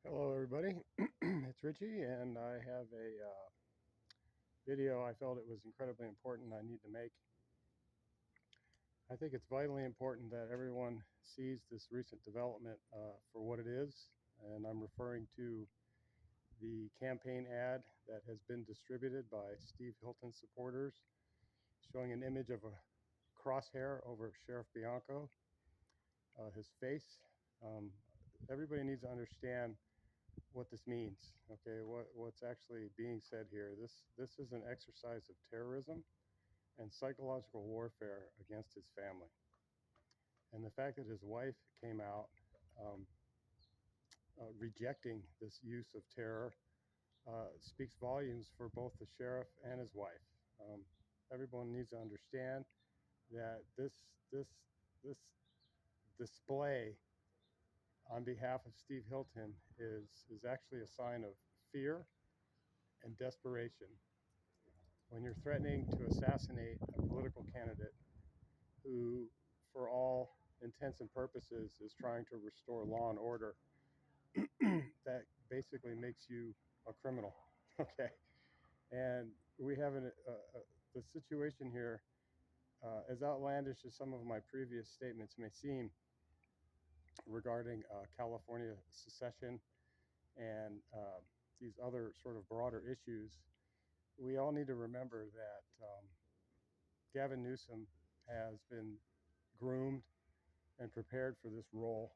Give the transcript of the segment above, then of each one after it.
Hello, everybody. It's Richie, and I have a video I felt it was incredibly important I need to make. I think it's vitally important that everyone sees this recent development for what it is, and I'm referring to the campaign ad that has been distributed by Steve Hilton supporters, showing an image of a crosshair over Sheriff Bianco, his face. Um, Everybody needs to understand what this means. Okay, what's actually being said here. This is an exercise of terrorism and psychological warfare against his family. And the fact that his wife came out um, rejecting this use of terror speaks volumes for both the sheriff and his wife. Everyone needs to understand that this display on behalf of Steve Hilton is actually a sign of fear and desperation. When you're threatening to assassinate a political candidate who, for all intents and purposes, is trying to restore law and order, that basically makes you a criminal. Okay. And we have the situation here, as outlandish as some of my previous statements may seem regarding California secession and these other sort of broader issues. We all need to remember that Gavin Newsom has been groomed and prepared for this role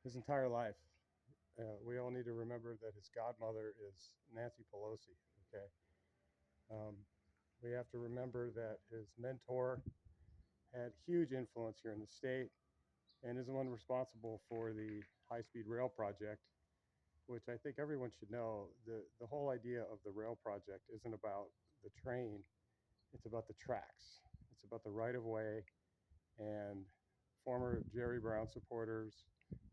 his entire life. We all need to remember that his godmother is Nancy Pelosi. Okay, we have to remember that his mentor had huge influence here in the state and is the one responsible for the high-speed rail project, which I think everyone should know. The whole idea of the rail project isn't about the train; it's about the tracks. It's about the right-of-way, and former Jerry Brown supporters,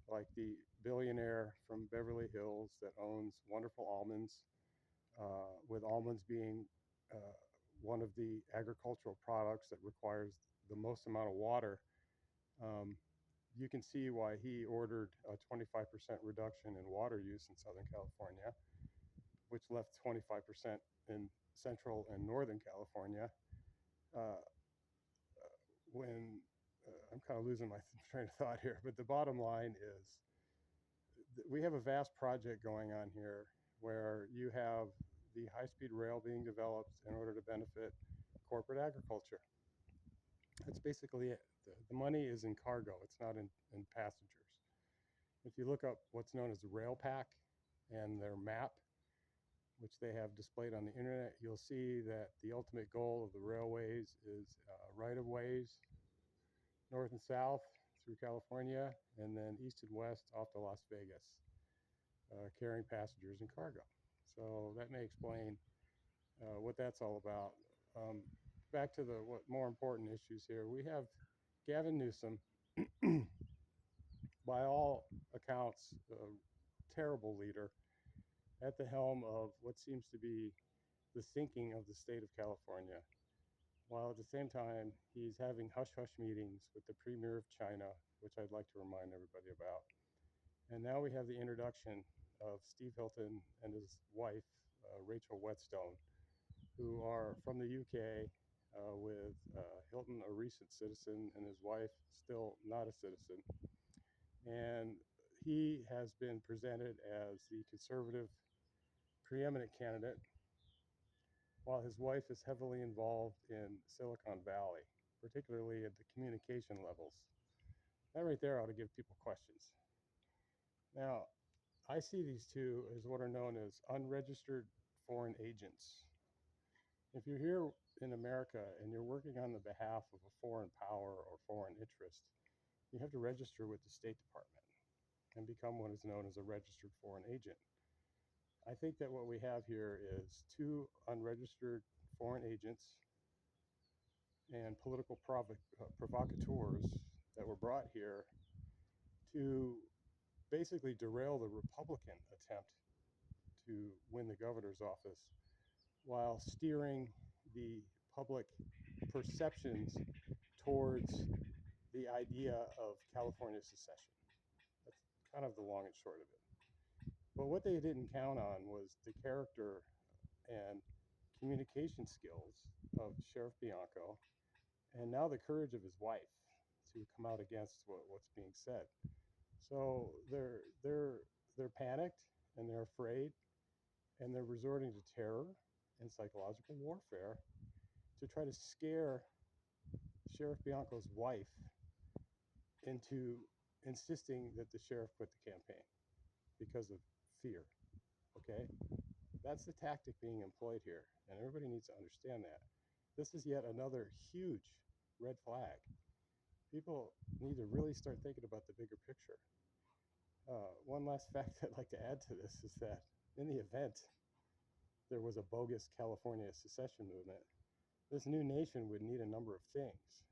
like the billionaire from Beverly Hills that owns wonderful almonds, with almonds being uh, one of the agricultural products that requires the most amount of water. Um, you can see why he ordered a 25% reduction in water use in Southern California, which left 25% in Central and Northern California. Uh, when I'm kind of losing my train of thought here, but the bottom line is we have a vast project going on here where you have the high-speed rail being developed in order to benefit corporate agriculture. That's basically it. The money is in cargo. It's not in passengers. If you look up what's known as the rail pack and their map, which they have displayed on the internet, you'll see that the ultimate goal of the railways is right-of-ways, north and south through California, and then east and west off to Las Vegas, carrying passengers and cargo. So that may explain what that's all about. Um, Back to the what more important issues here. We have Gavin Newsom, by all accounts, a terrible leader at the helm of what seems to be the sinking of the state of California, while at the same time he's having hush-hush meetings with the premier of China, which I'd like to remind everybody about. And now we have the introduction of Steve Hilton and his wife, Rachel Whetstone, who are from the UK, with Hilton, a recent citizen, and his wife, still not a citizen. And he has been presented as the conservative preeminent candidate, while his wife is heavily involved in Silicon Valley, particularly at the communication levels. That right there ought to give people questions. Now, I see these two as what are known as unregistered foreign agents. If you're here in America and you're working on the behalf of a foreign power or foreign interest, you have to register with the State Department and become what is known as a registered foreign agent. I think that what we have here is two unregistered foreign agents and political provocateurs that were brought here to basically derail the Republican attempt to win the governor's office while steering the public perceptions towards the idea of California secession. That's kind of the long and short of it. But what they didn't count on was the character and communication skills of Sheriff Bianco, and now the courage of his wife to come out against what's being said. So they're panicked and they're afraid, and they're resorting to terror and psychological warfare to try to scare Sheriff Bianco's wife into insisting that the sheriff quit the campaign because of fear. Okay? That's the tactic being employed here, and everybody needs to understand that. This is yet another huge red flag. People need to really start thinking about the bigger picture. One last fact I'd like to add to this is that in the event there was a bogus California secession movement, this new nation would need a number of things,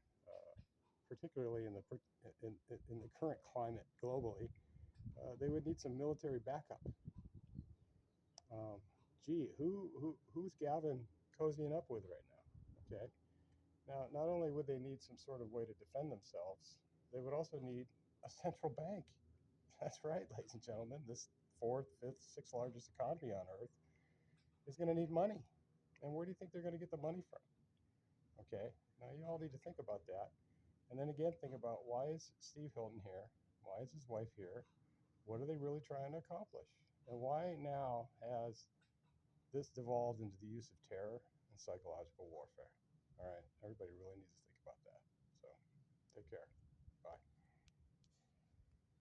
particularly in the current climate globally. They would need some military backup. Um, who's Gavin cozying up with right now? Okay. Now, not only would they need some sort of way to defend themselves, they would also need a central bank. That's right, ladies and gentlemen. This fourth, fifth, sixth largest economy on earth is going to need money. And where do you think they're going to get the money from? Okay. Now, you all need to think about that. And then again, think about, why is Steve Hilton here? Why is his wife here? What are they really trying to accomplish? And why now has this devolved into the use of terror and psychological warfare? All right, everybody really needs to think about that. So take care.